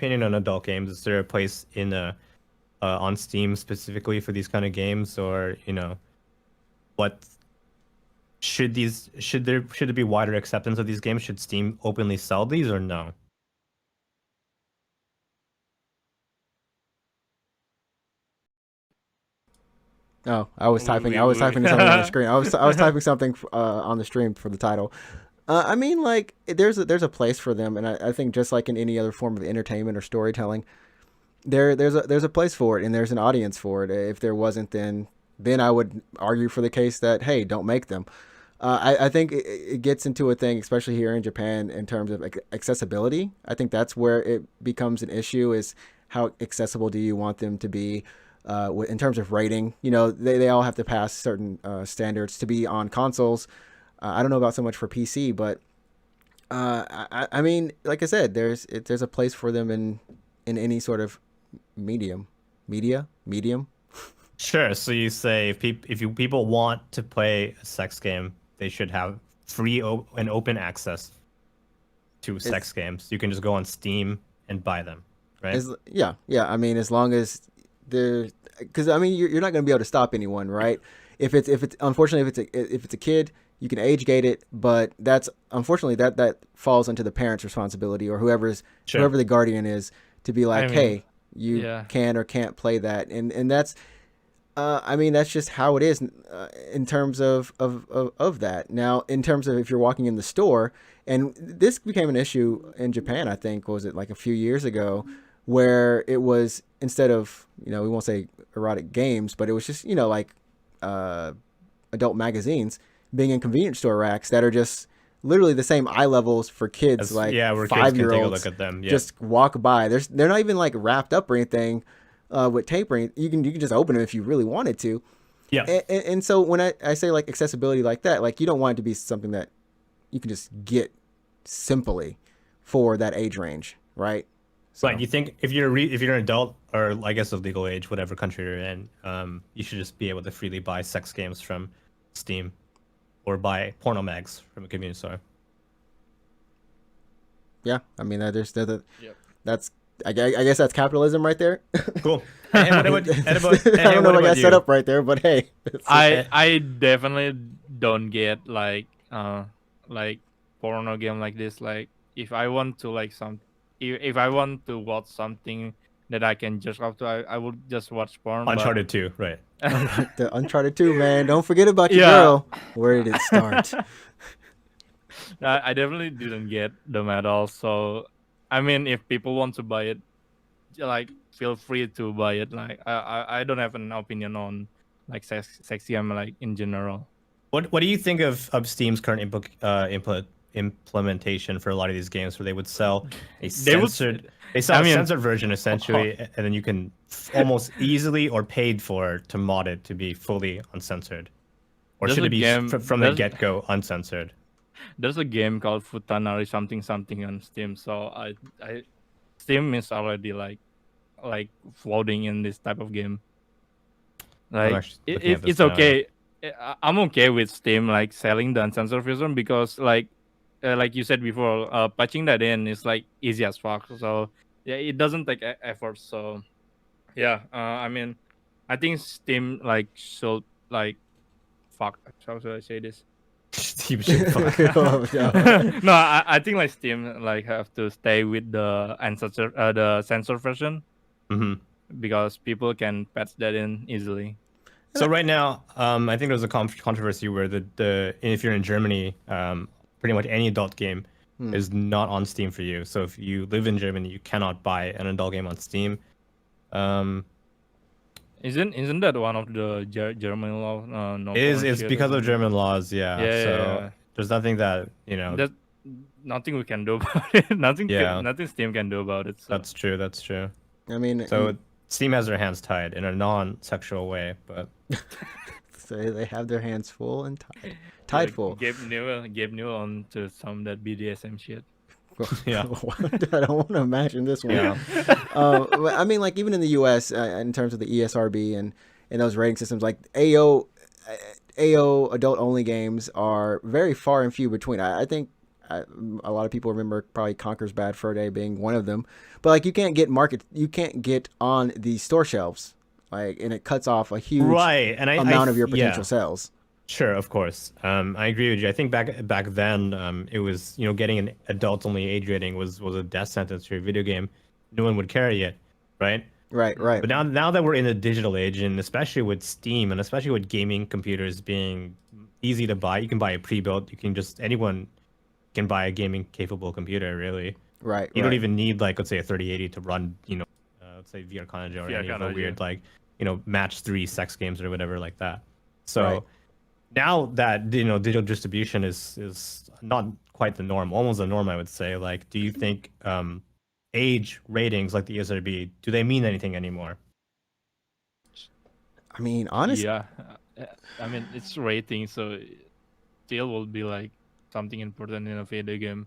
opinion on adult games? Is there a place in on Steam specifically for these kind of games, or what should there be wider acceptance of these games? Should Steam openly sell these or no? Oh, I was typing. I was we typing something on the screen. I was typing something on the stream for the title. I mean, like there's a place for them, and I think just like in any other form of entertainment or storytelling, there's a place for it, and there's an audience for it. If there wasn't, then I would argue for the case that hey, don't make them. I think it gets into a thing, especially here in Japan, in terms of accessibility. I think that's where it becomes an issue: is how accessible do you want them to be? In terms of rating, they all have to pass certain standards to be on consoles. I don't know about so much for PC, but I mean, like I said, there's a place for them in any sort of medium. Sure. So you say if people want to play a sex game, they should have free and open access to sex It's games. You can just go on Steam and buy them, right? yeah. I mean, as long as they're, because I mean, you're not going to be able to stop anyone, right? If it's unfortunately if it's a kid, you can age gate it, but that's unfortunately that falls into the parent's responsibility or Sure. whoever the guardian is to be I like, mean, hey, you yeah. can or can't play that, and that's I mean, that's just how it is in terms of that. Now, in terms of if you're walking in the store, and this became an issue in Japan, I think, was it like a few years ago, where it was instead of, we won't say erotic games, but it was just, like uh, adult magazines being in convenience store racks that are just literally the same eye levels for kids, like Yeah, where kids five can year take a look olds, at them. Yeah. just walk by. They're not even like wrapped up or anything with tapering. You can just open them if you really wanted to. Yeah. And so when I say like accessibility like that, like you don't want it to be something that you can just get simply for that age range, right? Right. So You think if you're an adult or I guess of legal age, whatever country you're in, you should just be able to freely buy sex games from Steam or buy porno mags from a convenience store. yeah, I mean Yep. that's I guess that's capitalism right there. Cool. And what about I don't know what if I about got set you? up right there, but hey, I Eh, I definitely don't get like porno game like this. Like if I want to like if I want to watch something that I can just up to, I would just watch porn. But Uncharted 2, right? the Uncharted 2, man. Don't forget about your yeah, girl. Where did it start? I definitely didn't get them at all. So I mean, if people want to buy it, like feel free to buy it. Like I don't have an opinion on like sex game like in general. What do you think of Steam's current implementation for a lot of these games where they would sell a They would. they sell I a mean, censored version essentially, and then you can almost easily or paid for to mod it to be fully uncensored, or there's should a it be game. from the get-go uncensored? There's a game called Futanari something something on Steam. So I Steam is already like floating in this type of game. I'm Like actually looking at this it's now. Yeah. okay. I'm okay with Steam like selling the uncensored version because like you said before, patching that in is like easy as fuck. So yeah, it doesn't take effort. So yeah, I mean, I think Steam like should like fuck. How should I say this? Steam should fuck. Oh, No, I think like Steam like have to stay with the the censored version hmm because people can patch that in easily. So right now, I think there's a controversy where the if you're in Germany, pretty much any adult game hmm. is not on Steam for you. So if you live in Germany, you cannot buy an adult game on Steam. Um, Isn't that one of the German law? No it is porn it's shit or because of something. German laws, yeah. Yeah, yeah, So yeah. there's nothing that That nothing we can do about it. yeah, Nothing Steam can do about it. So that's true. That's true. I mean, So Steam has their hands tied in a non-sexual way, but so they have their hands full and yeah, tied full. Gabe Newell on to some that BDSM shit. yeah, I don't want to imagine this one. yeah. But I mean, like even in the U.S., in terms of the ESRB and those rating systems, like AO adult only games are very far and few between. I think A lot of people remember probably Conker's Bad Fur Day being one of them. But like you can't get on the store shelves, like, and it cuts off a huge Right, and amount of your potential sales. Sure, of course. I agree with you. I think back then, it was, getting an adult only age rating was a death sentence for a video game. No one would carry it, right? Right. But now that we're in a digital age, and especially with Steam, and especially with gaming computers being easy to buy, you can buy a pre-built. Anyone can buy a gaming capable computer, really. Right. You don't even need, like, let's say a 3080 to run, let's say VR Kanaja or any of the weird, like, match 3 sex games or whatever like that. So. Right. Now that digital distribution is not quite the norm, almost the norm, I would say. Like, do you think age ratings like the ESRB, do they mean anything anymore? I mean, honestly, Yeah, I mean it's rating, so still will be like something important in a video game.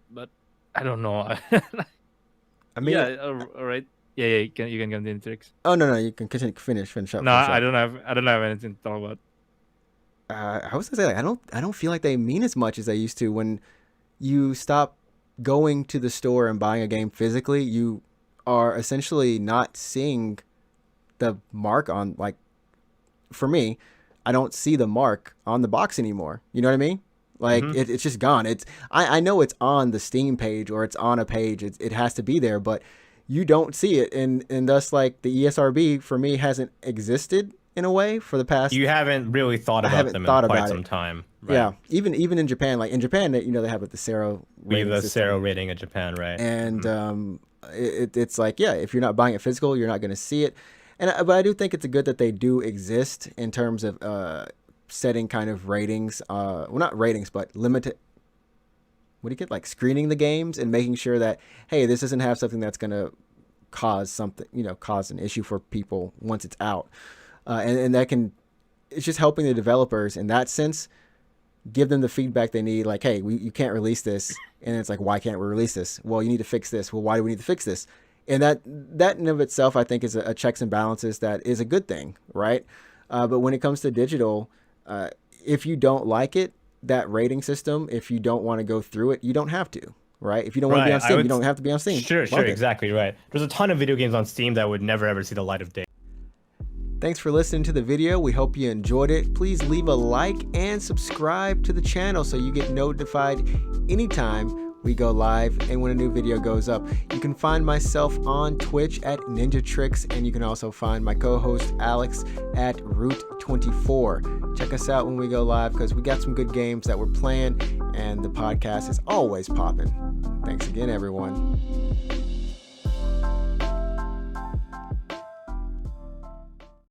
But I don't know. I mean, yeah, all right. Yeah, you can continue, Trix. oh no, you can continue, finish up. No, finish up. I don't have anything to talk about. I was gonna say, like, I don't feel like they mean as much as they used to. When you stop going to the store and buying a game physically, you are essentially not seeing the mark on, like, for me, I don't see the mark on the box anymore. You know what I mean? Like, it's just gone. I know it's on the Steam page or it's on a page. It has to be there, but you don't see it, and thus, like, the ESRB for me hasn't existed in a way for the past. You haven't really thought about them in quite some time. Right? Yeah, even in Japan, like in Japan, they have the Sero. We have the Sero rating in Japan, right? And it's like, yeah, if you're not buying it physical, you're not going to see it. But I do think it's good that they do exist in terms of setting kind of ratings. Well, not ratings, but limited. What do you get? Like screening the games and making sure that, hey, this doesn't have something that's going to cause something, cause an issue for people once it's out. And that it's just helping the developers in that sense, give them the feedback they need. Like, hey, you can't release this. And it's like, why can't we release this? Well, you need to fix this. Well, why do we need to fix this? And that in of itself, I think, is a checks and balances that is a good thing, right? But when it comes to digital, if you don't like it, that rating system, if you don't want to go through it, you don't have to, right? If you don't want to be on Steam, you don't have to be on Steam. Sure, exactly right. There's a ton of video games on Steam that would never ever see the light of day. Thanks for listening to the video. We hope you enjoyed it. Please leave a like and subscribe to the channel so you get notified anytime we go live and when a new video goes up. You can find myself on Twitch at Ninja Tricks, and you can also find my co-host Alex at Root24. Check us out when we go live because we got some good games that we're playing, and the podcast is always popping. Thanks again, everyone.